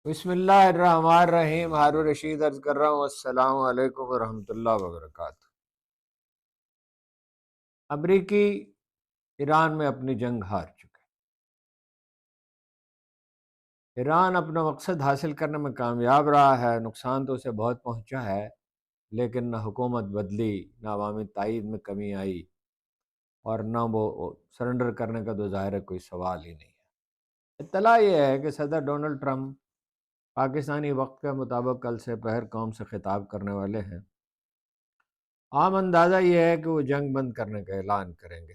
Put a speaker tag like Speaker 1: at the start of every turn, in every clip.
Speaker 1: بسم اللہ الرحمن الرحیم۔ ہارون رشید عرض کر رہا ہوں، السلام علیکم ورحمۃ اللہ وبرکاتہ۔ امریکی ایران میں اپنی جنگ ہار چکے۔ ایران اپنا مقصد حاصل کرنے میں کامیاب رہا ہے، نقصان تو اسے بہت پہنچا ہے، لیکن نہ حکومت بدلی، نہ عوامی تائید میں کمی آئی، اور نہ وہ سرنڈر کرنے کا تو ظاہر ہے کوئی سوال ہی نہیں ہے۔ اطلاع یہ ہے کہ صدر ڈونلڈ ٹرمپ پاکستانی وقت کے مطابق کل سے پہر قوم سے خطاب کرنے والے ہیں۔ عام اندازہ یہ ہے کہ وہ جنگ بند کرنے کا اعلان کریں گے۔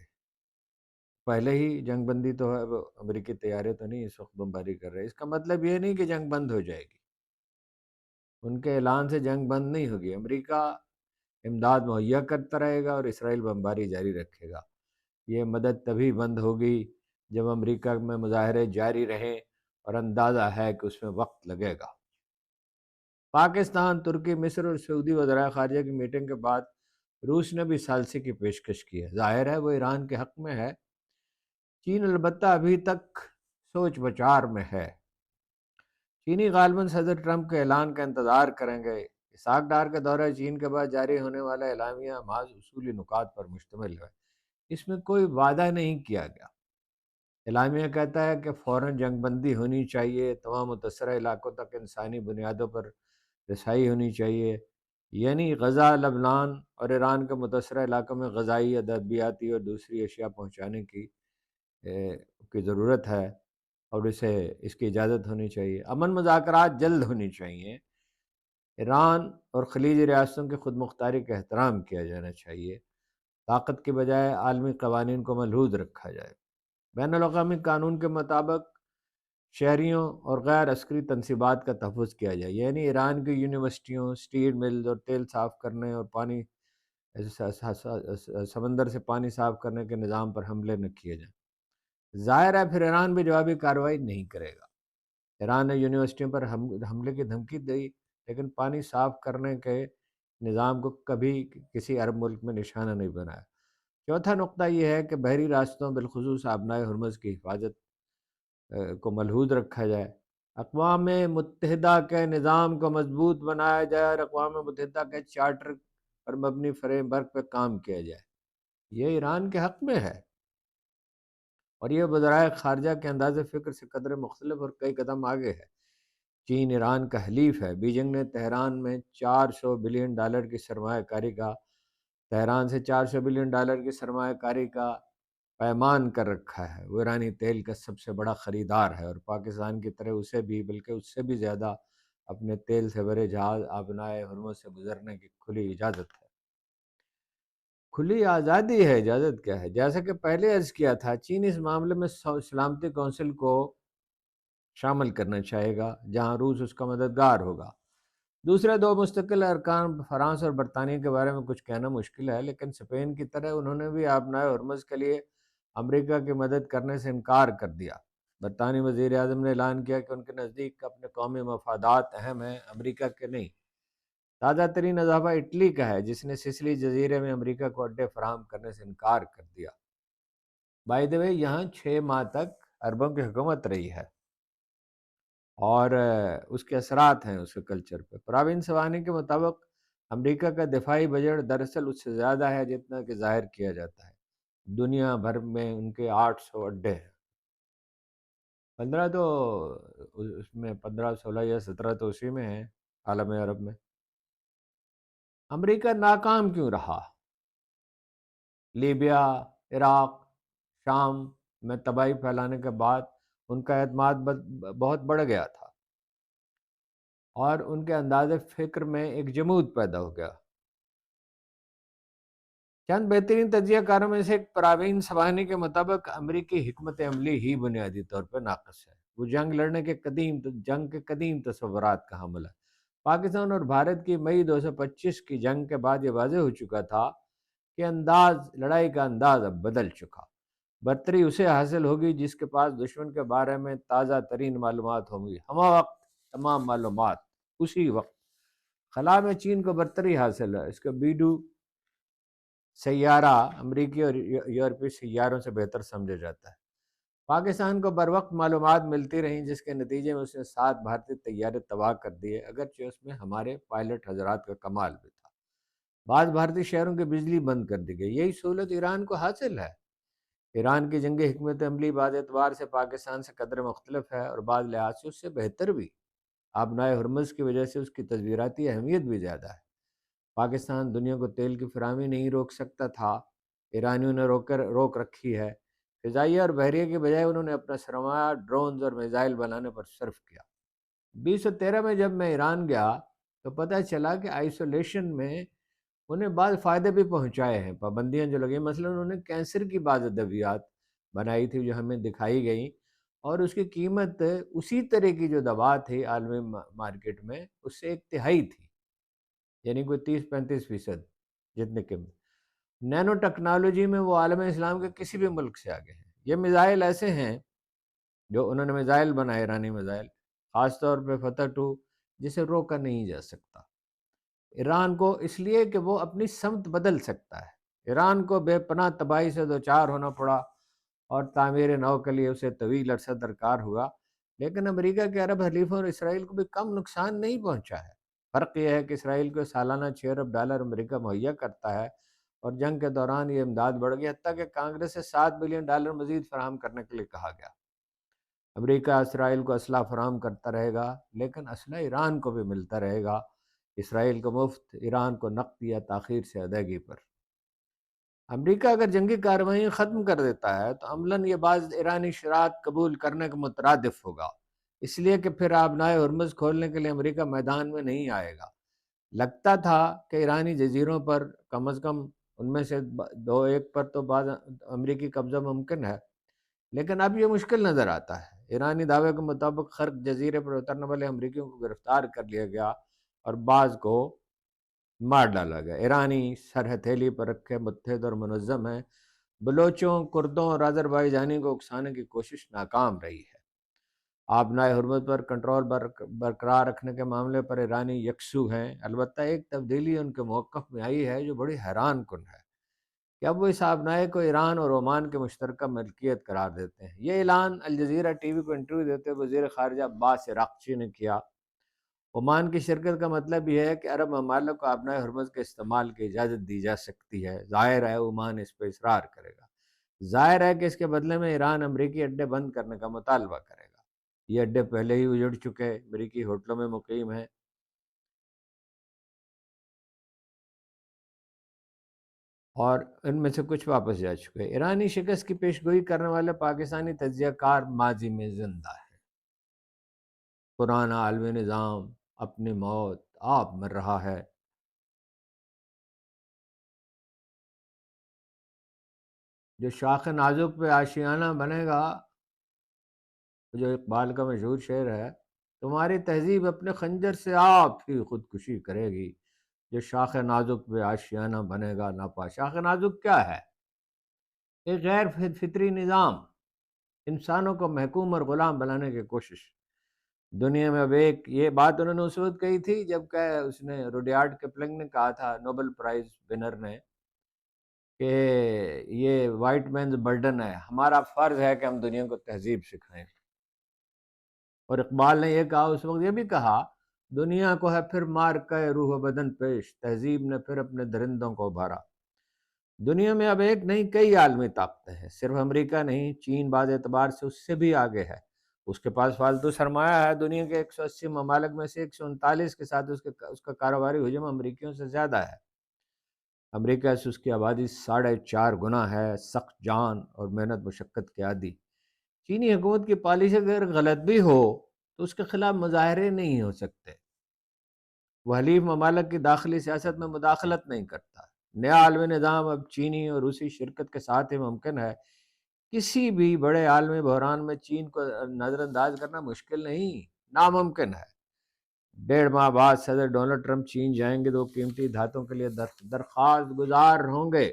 Speaker 1: پہلے ہی جنگ بندی تو ہے، وہ امریکی طیارے تو نہیں اس وقت بمباری کر رہے۔ اس کا مطلب یہ نہیں کہ جنگ بند ہو جائے گی، ان کے اعلان سے جنگ بند نہیں ہوگی۔ امریکہ امداد مہیا کرتا رہے گا اور اسرائیل بمباری جاری رکھے گا۔ یہ مدد تبھی بند ہوگی جب امریکہ میں مظاہرے جاری رہیں، اور اندازہ ہے کہ اس میں وقت لگے گا۔ پاکستان، ترکی، مصر اور سعودی وزرائے خارجہ کی میٹنگ کے بعد روس نے بھی ثالثی کی پیشکش کی ہے۔ ظاہر ہے وہ ایران کے حق میں ہے۔ چین البتہ ابھی تک سوچ بچار میں ہے۔ چینی غالباً صدر ٹرمپ کے اعلان کا انتظار کریں گے۔ اسحاق ڈار کا دورہ چین کے بعد جاری ہونے والا اعلامیہ محض اصولی نکات پر مشتمل ہے، اس میں کوئی وعدہ نہیں کیا گیا۔ اعلامیہ کہتا ہے کہ فوراً جنگ بندی ہونی چاہیے، تمام متاثرہ علاقوں تک انسانی بنیادوں پر رسائی ہونی چاہیے، یعنی غزہ، لبنان اور ایران کے متاثرہ علاقوں میں غذائی، ادویاتی اور دوسری اشیاء پہنچانے کی ضرورت ہے، اور اس کی اجازت ہونی چاہیے۔ امن مذاکرات جلد ہونی چاہیے۔ ایران اور خلیجی ریاستوں کی خود مختاری کا احترام کیا جانا چاہیے۔ طاقت کے بجائے عالمی قوانین کو ملحوظ رکھا جائے۔ بین الاقوامی قانون کے مطابق شہریوں اور غیر عسکری تنصیبات کا تحفظ کیا جائے، یعنی ایران کی یونیورسٹیوں، سٹیل ملز اور تیل صاف کرنے اور سمندر سے پانی صاف کرنے کے نظام پر حملے نہ کیے جائیں۔ ظاہر ہے پھر ایران بھی جوابی کارروائی نہیں کرے گا۔ ایران نے یونیورسٹیوں پر حملے کی دھمکی دی، لیکن پانی صاف کرنے کے نظام کو کبھی کسی عرب ملک میں نشانہ نہیں بنایا۔ چوتھا نقطہ یہ ہے کہ بحری راستوں بالخصوص آبنائے ہرمز کی حفاظت کو ملحوظ رکھا جائے، اقوام متحدہ کے نظام کو مضبوط بنایا جائے اور اقوام متحدہ کے چارٹر پر مبنی فریم ورک پہ کام کیا جائے۔ یہ ایران کے حق میں ہے، اور یہ وزرائے خارجہ کے انداز فکر سے قدر مختلف اور کئی قدم آگے ہے۔ چین ایران کا حلیف ہے۔ بیجنگ نے تہران میں $400 بلین کی سرمایہ کاری کا تہران سے $400 بلین کی سرمایہ کاری کا پیمان کر رکھا ہے۔ وہ ایرانی تیل کا سب سے بڑا خریدار ہے، اور پاکستان کی طرح اسے بھی، بلکہ اس سے بھی زیادہ، اپنے تیل سے بھرے جہاز آبنائے ہرمز سے گزرنے کی کھلی اجازت ہے۔ کھلی آزادی ہے، اجازت کیا ہے؟ جیسا کہ پہلے عرض کیا تھا، چین اس معاملے میں سلامتی کونسل کو شامل کرنا چاہے گا، جہاں روس اس کا مددگار ہوگا۔ دوسرے دو مستقل ارکان فرانس اور برطانیہ کے بارے میں کچھ کہنا مشکل ہے، لیکن اسپین کی طرح انہوں نے بھی آبنائے ہرمز کے لیے امریکہ کی مدد کرنے سے انکار کر دیا۔ برطانوی وزیر اعظم نے اعلان کیا کہ ان کے نزدیک اپنے قومی مفادات اہم ہیں، امریکہ کے نہیں۔ تازہ ترین اضافہ اٹلی کا ہے، جس نے سسلی جزیرے میں امریکہ کو اڈے فراہم کرنے سے انکار کر دیا۔ بائی دی وے، یہاں 6 ماہ تک عربوں کی حکومت رہی ہے، اور اس کے اثرات ہیں اس کے کلچر پہ۔ پراوین سوانی کے مطابق امریکہ کا دفاعی بجٹ دراصل اس سے زیادہ ہے جتنا کہ ظاہر کیا جاتا ہے۔ دنیا بھر میں ان کے 800 اڈے ہیں۔ 15 تو اس میں 15، 16 یا 17 تو اسی میں ہیں، عالم عرب میں۔ امریکہ ناکام کیوں رہا؟ لیبیا، عراق، شام میں تباہی پھیلانے کے بعد ان کا اعتماد بہت بڑھ گیا تھا، اور ان کے انداز فکر میں ایک جمود پیدا ہو گیا۔ چند بہترین تجزیہ کاروں میں سے ایک پراوین سوانی کے مطابق امریکی حکمت عملی ہی بنیادی طور پر ناقص ہے۔ وہ جنگ کے قدیم تصورات کا حامل ہے۔ پاکستان اور بھارت کی مئی 2025 کی جنگ کے بعد یہ واضح ہو چکا تھا کہ لڑائی کا انداز اب بدل چکا۔ برتری اسے حاصل ہوگی جس کے پاس دشمن کے بارے میں تازہ ترین معلومات ہوں گی، ہمہ وقت تمام معلومات، اسی وقت۔ خلا میں چین کو برتری حاصل ہے، اس کا بیڈو سیارہ امریکی اور یورپی سیاروں سے بہتر سمجھا جاتا ہے۔ پاکستان کو بر وقت معلومات ملتی رہیں، جس کے نتیجے میں اس نے 7 بھارتی طیارے تباہ کر دیے، اگرچہ اس میں ہمارے پائلٹ حضرات کا کمال بھی تھا۔ بعض بھارتی شہروں کی بجلی بند کر دی گئی۔ یہی سہولت ایران کو حاصل ہے۔ ایران کی جنگی حکمت عملی بعض اعتبار سے پاکستان سے قدر مختلف ہے اور بعض لحاظ سے اس سے بہتر بھی۔ آبنائے ہرمز کی وجہ سے اس کی تصویراتی اہمیت بھی زیادہ ہے۔ پاکستان دنیا کو تیل کی فراہمی نہیں روک سکتا تھا، ایرانیوں نے روک رکھی ہے۔ فضائیہ اور بحریہ کے بجائے انہوں نے اپنا سرمایہ ڈرونز اور میزائل بنانے پر صرف کیا۔ 2013 میں جب میں ایران گیا تو پتہ چلا کہ آئسولیشن میں انہیں بعض فائدے بھی پہنچائے ہیں۔ پابندیاں جو لگیں، مثلا انہوں نے کینسر کی بعض ادویات بنائی تھی جو ہمیں دکھائی گئیں، اور اس کی قیمت اسی طرح کی جو دوا تھی عالمی مارکیٹ میں اس سے 1/3 تھی، یعنی کوئی 30-35% جتنے قیمت۔ نینو ٹیکنالوجی میں وہ عالم اسلام کے کسی بھی ملک سے آگے ہیں۔ یہ میزائل ایسے ہیں جو انہوں نے میزائل بنائے، ایرانی میزائل، خاص طور پہ فتح 2، جسے روکا نہیں جا سکتا ایران کو، اس لیے کہ وہ اپنی سمت بدل سکتا ہے۔ ایران کو بے پناہ تباہی سے دوچار ہونا پڑا اور تعمیر نو کے لیے اسے طویل عرصہ درکار ہوا، لیکن امریکہ کے عرب حلیفوں اور اسرائیل کو بھی کم نقصان نہیں پہنچا ہے۔ فرق یہ ہے کہ اسرائیل کو سالانہ $6 ارب امریکہ مہیا کرتا ہے، اور جنگ کے دوران یہ امداد بڑھ گئی، حتیٰ کہ کانگریس سے $7 بلین مزید فراہم کرنے کے لیے کہا گیا۔ امریکہ اسرائیل کو اسلحہ فراہم کرتا رہے گا، لیکن اسلحہ ایران کو بھی ملتا رہے گا، اسرائیل کو مفت، ایران کو نقد یا تاخیر سے ادائیگی پر۔ امریکہ اگر جنگی کارروائیاں ختم کر دیتا ہے تو عملاً یہ بعض ایرانی شرائط قبول کرنے کے مترادف ہوگا، اس لیے کہ پھر آبنائے ہرمز کھولنے کے لیے امریکہ میدان میں نہیں آئے گا۔ لگتا تھا کہ ایرانی جزیروں پر کم از کم ان میں سے 2-1 پر تو بعض امریکی قبضہ ممکن ہے، لیکن اب یہ مشکل نظر آتا ہے۔ ایرانی دعوے کے مطابق خرق جزیرے پر اترنے والے امریکیوں کو گرفتار کر لیا گیا اور بعض کو مار ڈالا گیا۔ ایرانی سر ہتھیلی پر رکھے متحد اور منظم ہیں، بلوچوں، کردوں اور آذربائیجانی کو اکسانے کی کوشش ناکام رہی ہے۔ آبنائے حرمت پر کنٹرول برقرار رکھنے کے معاملے پر ایرانی یکسو ہیں، البتہ ایک تبدیلی ان کے موقف میں آئی ہے جو بڑی حیران کن ہے کہ اب وہ اس آبنائے کو ایران اور عمان کے مشترکہ ملکیت قرار دیتے ہیں۔ یہ اعلان الجزیرہ ٹی وی کو انٹرویو دیتے ہوئے وزیر خارجہ عباس عراقچی نے کیا۔ عمان کی شرکت کا مطلب یہ ہے کہ عرب ممالک کو آبنائے حرمز کے استعمال کی اجازت دی جا سکتی ہے۔ ظاہر ہے عمان اس پہ اصرار کرے گا۔ ظاہر ہے کہ اس کے بدلے میں ایران امریکی اڈے بند کرنے کا مطالبہ کرے گا۔ یہ اڈے پہلے ہی اجڑ چکے امریکی ہوٹلوں میں مقیم ہیں، اور ان میں سے کچھ واپس جا چکے۔ ایرانی شکست کی پیشگوئی کرنے والے پاکستانی تجزیہ کار ماضی میں زندہ ہے۔ پرانا عالمی نظام اپنی موت آپ مر رہا ہے۔ جو شاخ نازک پہ آشیانہ بنے گا، جو اقبال کا مشہور شعر ہے، تمہاری تہذیب اپنے خنجر سے آپ ہی خودکشی کرے گی، جو شاخ نازک پہ آشیانہ بنے گا ناپا۔ شاخ نازک کیا ہے؟ ایک غیر فطری نظام، انسانوں کو محکوم اور غلام بنانے کی کوشش۔ دنیا میں اب ایک، یہ بات انہوں نے اس وقت کہی تھی جب کہ اس نے روڈیارڈ کپلنگ نے کہا تھا، نوبل پرائز ونر نے، کہ یہ وائٹ مینز برڈن ہے، ہمارا فرض ہے کہ ہم دنیا کو تہذیب سکھائیں۔ اور اقبال نے یہ کہا، اس وقت یہ بھی کہا، دنیا کو ہے پھر مار کے روح و بدن پیش، تہذیب نے پھر اپنے درندوں کو ابھارا۔ دنیا میں اب ایک نہیں کئی عالمی طاقتیں ہیں، صرف امریکہ نہیں، چین بعض اعتبار سے اس سے بھی آگے ہے۔ اس کے پاس فالتو سرمایہ ہے، دنیا کے 180 ممالک میں سے 139 کے ساتھ اس کا کاروباری حجم امریکیوں سے زیادہ ہے۔ امریکہ سے اس کی آبادی 4.5 گنا ہے، سخت جان اور محنت مشقت کے عادی۔ چینی حکومت کی پالیسی اگر غلط بھی ہو تو اس کے خلاف مظاہرے نہیں ہو سکتے۔ وہ حلیف ممالک کی داخلی سیاست میں مداخلت نہیں کرتا۔ نیا عالمی نظام اب چینی اور روسی شرکت کے ساتھ ہی ممکن ہے۔ کسی بھی بڑے عالمی بحران میں چین کو نظر انداز کرنا مشکل نہیں، ناممکن ہے۔ 1.5 ماہ بعد صدر ڈونلڈ ٹرمپ چین جائیں گے تو قیمتی دھاتوں کے لیے درخواست گزار ہوں گے۔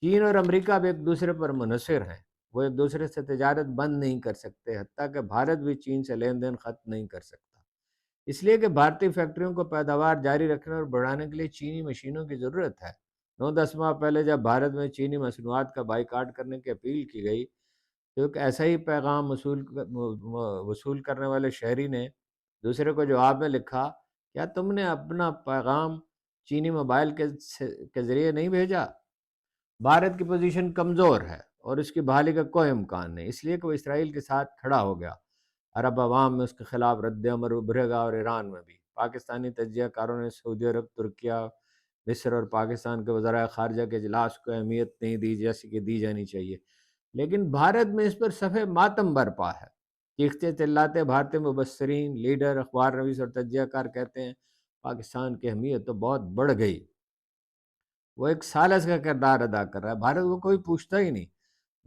Speaker 1: چین اور امریکہ اب ایک دوسرے پر منحصر ہیں، وہ ایک دوسرے سے تجارت بند نہیں کر سکتے، حتیٰ کہ بھارت بھی چین سے لین دین ختم نہیں کر سکتا، اس لیے کہ بھارتی فیکٹریوں کو پیداوار جاری رکھنے اور بڑھانے کے لیے چینی مشینوں کی ضرورت ہے۔ 9-10 ماہ پہلے جب بھارت میں چینی مصنوعات کا بائیکاٹ کرنے کی اپیل کی گئی تو ایک ایسا ہی پیغام وصول کرنے والے شہری نے دوسرے کو جواب میں لکھا، کیا تم نے اپنا پیغام چینی موبائل کے ذریعے نہیں بھیجا؟ بھارت کی پوزیشن کمزور ہے اور اس کی بحالی کا کوئی امکان نہیں، اس لیے کہ وہ اسرائیل کے ساتھ کھڑا ہو گیا۔ عرب عوام میں اس کے خلاف رد عمل ابھرے گا، اور ایران میں بھی۔ پاکستانی تجزیہ کاروں نے سعودی عرب، ترکیہ، مصر اور پاکستان کے وزرائے خارجہ کے اجلاس کو اہمیت نہیں دی جیسی کہ دی جانی چاہیے، لیکن بھارت میں اس پر صفحہ ماتم برپا ہے۔ چیختے چلاتے بھارتی مبصرین، لیڈر، اخبار نویس اور تجزیہ کار کہتے ہیں پاکستان کی اہمیت تو بہت بڑھ گئی، وہ ایک ثالث کا کردار ادا کر رہا ہے، بھارت کو کوئی پوچھتا ہی نہیں۔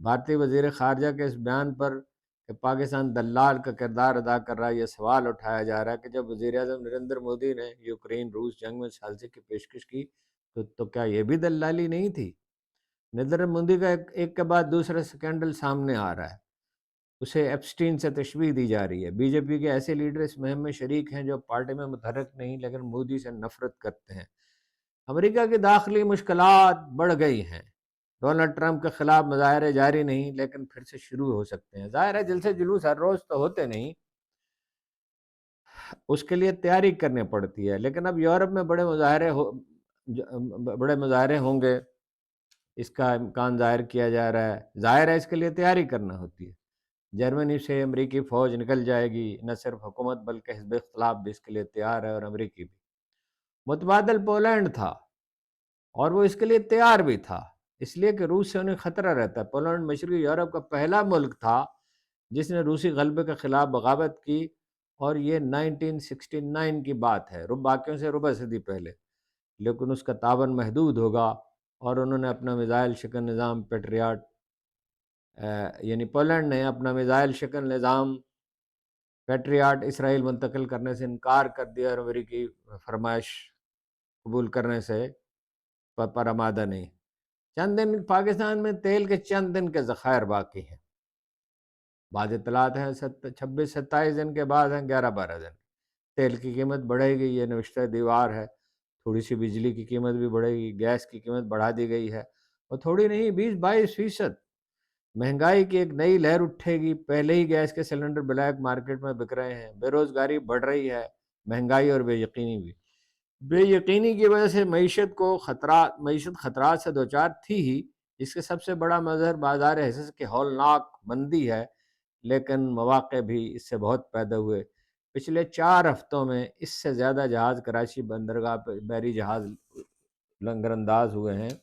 Speaker 1: بھارتی وزیر خارجہ کے اس بیان پر کہ پاکستان دلال کا کردار ادا کر رہا ہے، یہ سوال اٹھایا جا رہا ہے کہ جب وزیر اعظم نریندر مودی نے یوکرین روس جنگ میں ثالثی کی پیشکش کی تو کیا یہ بھی دلالی نہیں تھی؟ نریندر مودی کا ایک کے بعد دوسرا سکینڈل سامنے آ رہا ہے، اسے ایپسٹین سے تشبیہ دی جا رہی ہے۔ بی جے پی کے ایسے لیڈر اس مہم میں شریک ہیں جو پارٹی میں متحرک نہیں لیکن مودی سے نفرت کرتے ہیں۔ امریکہ کی داخلی مشکلات بڑھ گئی ہیں، ڈونلڈ ٹرمپ کے خلاف مظاہرے جاری نہیں لیکن پھر سے شروع ہو سکتے ہیں۔ ظاہر ہے جلسے جلوس ہر روز تو ہوتے نہیں، اس کے لیے تیاری کرنی پڑتی ہے، لیکن اب یورپ میں بڑے مظاہرے ہوں گے، اس کا امکان ظاہر کیا جا رہا ہے۔ ظاہر ہے اس کے لیے تیاری کرنا ہوتی ہے۔ جرمنی سے امریکی فوج نکل جائے گی، نہ صرف حکومت بلکہ حزب اختلاف بھی اس کے لیے تیار ہے، اور امریکی بھی۔ متبادل پولینڈ تھا اور وہ اس کے لیے تیار بھی تھا، اس لیے کہ روس سے انہیں خطرہ رہتا ہے۔ پولینڈ مشرقی یورپ کا پہلا ملک تھا جس نے روسی غلبے کے خلاف بغاوت کی، اور یہ 1969 کی بات ہے، باقیوں سے ربع صدی پہلے، لیکن اس کا تعاون محدود ہوگا، اور انہوں نے اپنا میزائل شکن نظام پیٹریاٹ یعنی پولینڈ نے اپنا میزائل شکن نظام پیٹریاٹ اسرائیل منتقل کرنے سے انکار کر دیا، اور امریکی فرمائش قبول کرنے سے پر آمادہ نہیں۔ چند دن پاکستان میں تیل کے چند دن کے ذخائر باقی ہیں، بعض اطلاعات ہیں 26-27 دن کے بعد ہیں 11-12 دن۔ تیل کی قیمت بڑھے گی، یہ نوشتہ دیوار ہے۔ تھوڑی سی بجلی کی قیمت بھی بڑھے گی، گیس کی قیمت بڑھا دی گئی ہے، اور تھوڑی نہیں 20-22%۔ مہنگائی کی ایک نئی لہر اٹھے گی، پہلے ہی گیس کے سلنڈر بلیک مارکیٹ میں بک رہے ہیں، بے روزگاری بڑھ رہی ہے، مہنگائی اور بے یقینی بھی۔ بے یقینی کی وجہ سے معیشت خطرات سے دوچار تھی ہی، اس کے سب سے بڑا مظہر بازار حصص کی ہولناک مندی ہے، لیکن مواقع بھی اس سے بہت پیدا ہوئے۔ پچھلے 4 ہفتوں میں اس سے زیادہ جہاز کراچی بندرگاہ پہ بحری جہاز لنگر انداز ہوئے ہیں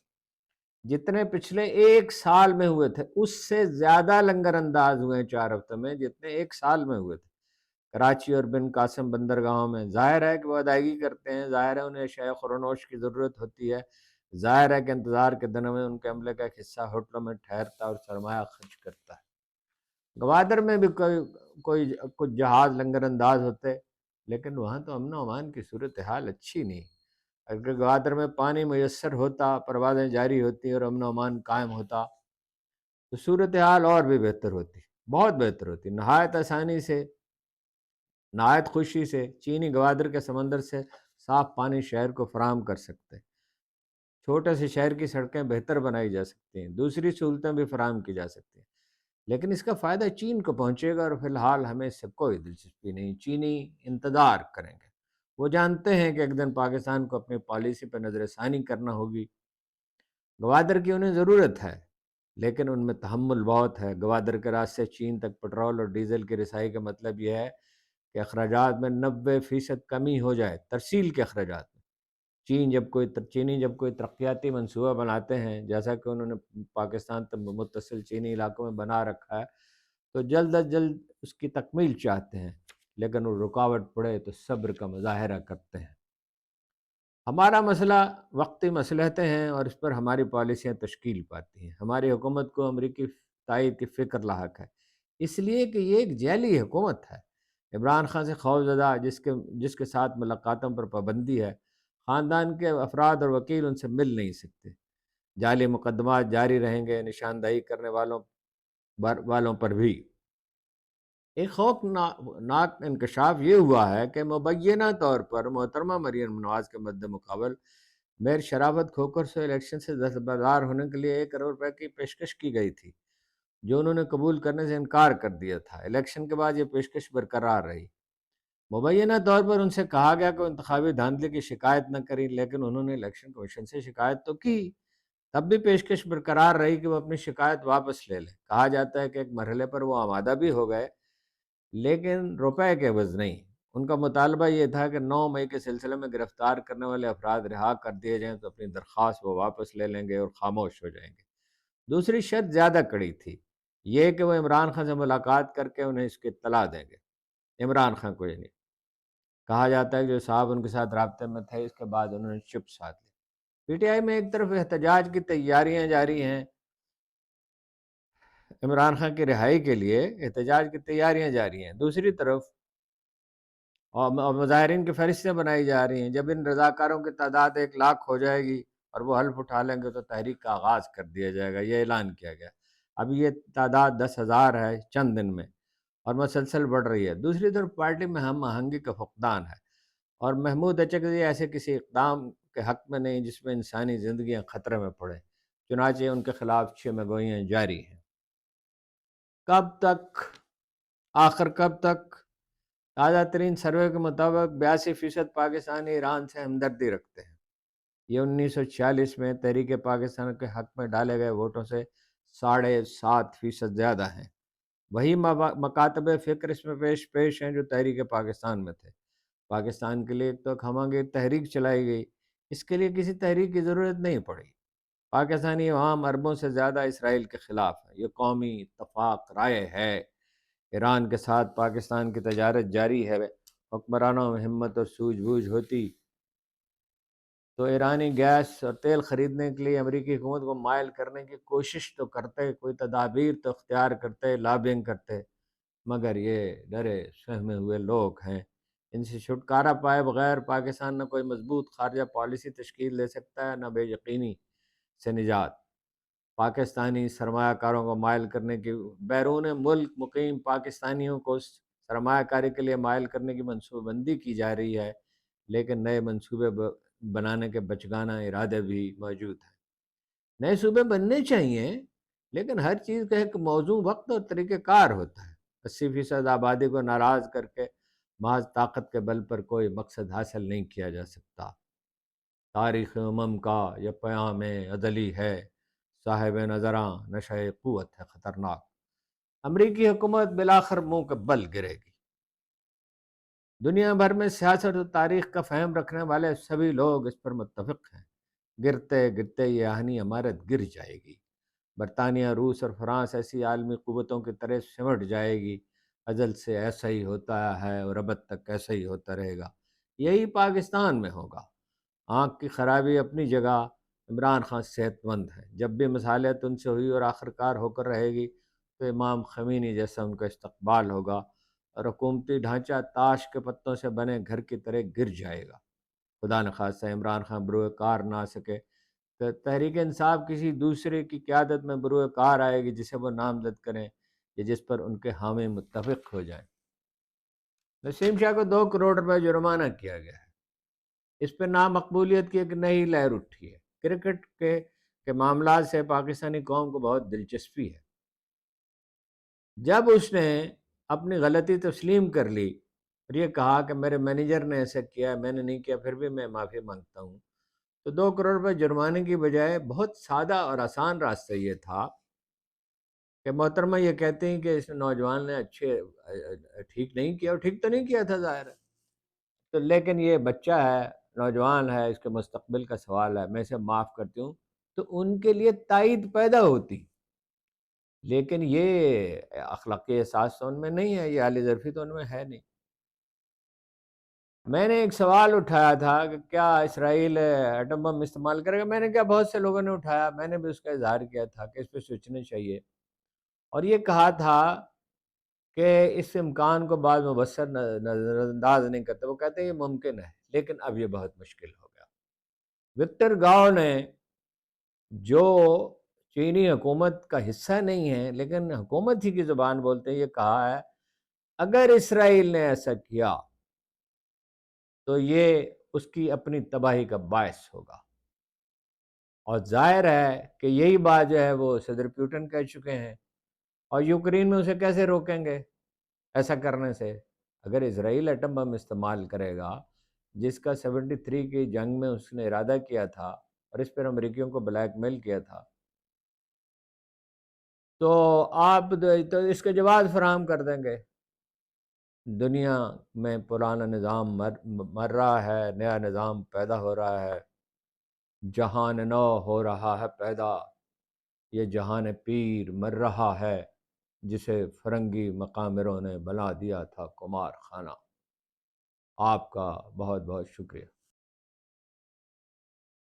Speaker 1: جتنے پچھلے 1 سال میں ہوئے تھے، اس سے زیادہ لنگر انداز ہوئے ہیں 4 ہفتوں میں جتنے 1 سال میں ہوئے تھے کراچی اور بن قاسم بندرگاہوں میں۔ ظاہر ہے کہ وہ ادائیگی کرتے ہیں، ظاہر ہے انہیں اشیاء خورونوش کی ضرورت ہوتی ہے، ظاہر ہے کہ انتظار کے دنوں میں ان کے عملے کا ایک حصہ ہوٹلوں میں ٹھہرتا اور سرمایہ خرچ کرتا ہے۔ گوادر میں بھی کچھ جہاز لنگر انداز ہوتے، لیکن وہاں تو امن و امان کی صورتحال اچھی نہیں۔ اگر گوادر میں پانی میسر ہوتا، پروازیں جاری ہوتی اور امن و امان قائم ہوتا تو صورتحال اور بھی بہتر ہوتی، بہت بہتر ہوتی۔ نہایت آسانی سے، نہایت خوشی سے چینی گوادر کے سمندر سے صاف پانی شہر کو فراہم کر سکتے، چھوٹے سے شہر کی سڑکیں بہتر بنائی جا سکتی ہیں، دوسری سہولتیں بھی فراہم کی جا سکتی ہیں، لیکن اس کا فائدہ چین کو پہنچے گا، اور فی الحال ہمیں اس سے کوئی دلچسپی نہیں۔ چینی انتظار کریں گے، وہ جانتے ہیں کہ ایک دن پاکستان کو اپنی پالیسی پر نظر ثانی کرنا ہوگی۔ گوادر کی انہیں ضرورت ہے، لیکن ان میں تحمل بہت ہے۔ گوادر کے راستے چین تک پٹرول اور ڈیزل کی رسائی کا مطلب یہ ہے کہ اخراجات میں 90% کمی ہو جائے، ترسیل کے اخراجات میں۔ چینی جب کوئی ترقیاتی منصوبہ بناتے ہیں، جیسا کہ انہوں نے پاکستان تک متصل چینی علاقوں میں بنا رکھا ہے، تو جلد از جلد اس کی تکمیل چاہتے ہیں، لیکن وہ رکاوٹ پڑے تو صبر کا مظاہرہ کرتے ہیں۔ ہمارا مسئلہ وقتی مصلحتیں ہیں، اور اس پر ہماری پالیسیاں تشکیل پاتی ہیں۔ ہماری حکومت کو امریکی تائید کی فکر لاحق ہے، اس لیے کہ یہ ایک جعلی حکومت ہے۔ عمران خان سے خوفزدہ، جس کے ساتھ ملاقاتوں پر پابندی ہے، خاندان کے افراد اور وکیل ان سے مل نہیں سکتے، جعلی مقدمات جاری رہیں گے، نشاندہی کرنے والوں پر بھی۔ ایک خوفناک انکشاف یہ ہوا ہے کہ مبینہ طور پر محترمہ مریم نواز کے مد مقابل میر شرافت کھوکھر سے الیکشن سے دستبردار ہونے کے لیے 1 کروڑ روپے کی پیشکش کی گئی تھی۔ جو انہوں نے قبول کرنے سے انکار کر دیا تھا۔ الیکشن کے بعد یہ پیشکش برقرار رہی۔ مبینہ طور پر ان سے کہا گیا کہ وہ انتخابی دھاندلی کی شکایت نہ کریں، لیکن انہوں نے الیکشن کمیشن سے شکایت تو کی، تب بھی پیشکش برقرار رہی کہ وہ اپنی شکایت واپس لے لیں۔ کہا جاتا ہے کہ ایک مرحلے پر وہ آمادہ بھی ہو گئے، لیکن روپے کے عوض نہیں۔ ان کا مطالبہ یہ تھا کہ 9 مئی کے سلسلے میں گرفتار کرنے والے افراد رہا کر دیے جائیں تو اپنی درخواست وہ واپس لے لیں گے اور خاموش ہو جائیں گے۔ دوسری شرط زیادہ کڑی تھی، یہ کہ وہ عمران خان سے ملاقات کر کے انہیں اس کی اطلاع دیں گے۔ عمران خان کو یہ نہیں کہا جاتا ہے کہ جو صاحب ان کے ساتھ رابطے میں تھے، اس کے بعد انہوں نے چپ ساتھ لی۔ پی ٹی آئی میں ایک طرف احتجاج کی تیاریاں جاری ہیں، عمران خان کی رہائی کے لیے احتجاج کی تیاریاں جاری ہیں، دوسری طرف اور مظاہرین کی فہرستیں بنائی جا رہی ہیں۔ جب ان رضاکاروں کی تعداد 1 لاکھ ہو جائے گی اور وہ حلف اٹھا لیں گے تو تحریک کا آغاز کر دیا جائے گا، یہ اعلان کیا گیا۔ اب یہ تعداد 10,000 ہے چند دن میں، اور مسلسل بڑھ رہی ہے۔ دوسری طرف پارٹی میں ہم آہنگی کا فقدان ہے، اور محمود اچکزئی ایسے کسی اقدام کے حق میں نہیں جس میں انسانی زندگیاں خطرے میں پڑیں، چنانچہ ان کے خلاف چیمہ گوئیاں جاری ہیں۔ کب تک؟ آخر کب تک؟ تازہ ترین سروے کے مطابق 82% پاکستانی ایران سے ہمدردی رکھتے ہیں۔ یہ 1946 میں تحریک پاکستان کے حق میں ڈالے گئے ووٹوں سے 7.5% زیادہ ہیں۔ وہی مکاتب فکر اس میں پیش ہیں جو تحریک پاکستان میں تھے۔ پاکستان کے لیے ایک تو خواندگی تحریک چلائی گئی، اس کے لیے کسی تحریک کی ضرورت نہیں پڑی۔ پاکستانی عوام اربوں سے زیادہ اسرائیل کے خلاف ہے، یہ قومی اتفاق رائے ہے۔ ایران کے ساتھ پاکستان کی تجارت جاری ہے، حکمرانوں میں ہمت اور سوجھ بوجھ ہوتی تو ایرانی گیس اور تیل خریدنے کے لیے امریکی حکومت کو مائل کرنے کی کوشش تو کرتے، کوئی تدابیر تو اختیار کرتے، لابنگ کرتے، مگر یہ ڈرے سہمے ہوئے لوگ ہیں۔ ان سے چھٹکارا پائے بغیر پاکستان نہ کوئی مضبوط خارجہ پالیسی تشکیل دے سکتا ہے، نہ بے یقینی سے نجات۔ پاکستانی سرمایہ کاروں کو مائل کرنے کی، بیرون ملک مقیم پاکستانیوں کو سرمایہ کاری کے لیے مائل کرنے کی منصوبہ بندی کی جا رہی ہے، لیکن نئے منصوبے بنانے کے بچگانہ ارادے بھی موجود ہیں۔ نئے صوبے بننے چاہیے، لیکن ہر چیز کا ایک موضوع، وقت اور طریقہ کار ہوتا ہے۔ 80% آبادی کو ناراض کر کے محض طاقت کے بل پر کوئی مقصد حاصل نہیں کیا جا سکتا۔ تاریخ امم کا یہ پیام ازلی ہے، صاحب نظراں نشہ قوت ہے خطرناک۔ امریکی حکومت بالآخر منہ کے بل گرے گی۔ دنیا بھر میں سیاست و تاریخ کا فہم رکھنے والے سبھی لوگ اس پر متفق ہیں، گرتے گرتے یہ آہنی عمارت گر جائے گی۔ برطانیہ، روس اور فرانس ایسی عالمی قوتوں کی طرح سمٹ جائے گی۔ ازل سے ایسا ہی ہوتا ہے اور ابد تک ایسا ہی ہوتا رہے گا۔ یہی پاکستان میں ہوگا۔ آنکھ کی خرابی اپنی جگہ، عمران خان صحت مند ہے۔ جب بھی مصالحت ان سے ہوئی اور آخرکار ہو کر رہے گی تو امام خمینی جیسا ان کا استقبال ہوگا، اور حکومتی ڈھانچہ تاش کے پتوں سے بنے گھر کی طرح گر جائے گا۔ خدا نخواستہ عمران خان بروئے کار نہ آ سکے تو تحریک انصاف کسی دوسرے کی قیادت میں بروئے کار آئے گی جسے وہ نامزد کریں یا جس پر ان کے حامی متفق ہو جائیں۔ نسیم شاہ کو 2 کروڑ روپے جرمانہ کیا گیا ہے۔ اس پہ نامقبولیت کی ایک نئی لہر اٹھی ہے۔ کرکٹ کے معاملات سے پاکستانی قوم کو بہت دلچسپی ہے۔ جب اس نے اپنی غلطی تسلیم کر لی اور یہ کہا کہ میرے مینیجر نے ایسا کیا، میں نے نہیں کیا، پھر بھی میں معافی مانگتا ہوں، تو 2 کروڑ روپے جرمانے کی بجائے بہت سادہ اور آسان راستہ یہ تھا کہ محترمہ یہ کہتے ہیں کہ اس نوجوان نے ٹھیک نہیں کیا، اور ٹھیک تو نہیں کیا تھا ظاہر ہے، تو لیکن یہ بچہ ہے، نوجوان ہے، اس کے مستقبل کا سوال ہے، میں اسے معاف کرتی ہوں، تو ان کے لیے تائید پیدا ہوتی۔ لیکن یہ اخلاقی احساس تو ان میں نہیں ہے، یہ عالی ظرفی تو ان میں ہے نہیں۔ میں نے ایک سوال اٹھایا تھا کہ کیا اسرائیل ایٹم بم استعمال کرے گا؟ میں نے کیا، بہت سے لوگوں نے اٹھایا، میں نے بھی اس کا اظہار کیا تھا کہ اس پہ سوچنا چاہیے، اور یہ کہا تھا کہ اس امکان کو بعض مبصر نظر انداز نہیں کرتے، وہ کہتے ہیں یہ ممکن ہے، لیکن اب یہ بہت مشکل ہو گیا۔ وکٹر گاؤ نے، جو چینی حکومت کا حصہ نہیں ہے لیکن حکومت ہی کی زبان بولتے ہیں، یہ کہا ہے اگر اسرائیل نے ایسا کیا تو یہ اس کی اپنی تباہی کا باعث ہوگا، اور ظاہر ہے کہ یہی بات جو ہے وہ صدر پیوٹن کہہ چکے ہیں۔ اور یوکرین میں اسے کیسے روکیں گے ایسا کرنے سے؟ اگر اسرائیل ایٹم بم استعمال کرے گا، جس کا 73 کی جنگ میں اس نے ارادہ کیا تھا اور اس پر امریکیوں کو بلیک میل کیا تھا، تو آپ تو اس کے جواز فراہم کر دیں گے۔ دنیا میں پرانا نظام مر رہا ہے، نیا نظام پیدا ہو رہا ہے، جہان نو ہو رہا ہے پیدا، یہ جہان پیر مر رہا ہے، جسے فرنگی مقامروں نے بنا دیا تھا کمار خانہ۔ آپ کا بہت بہت شکریہ۔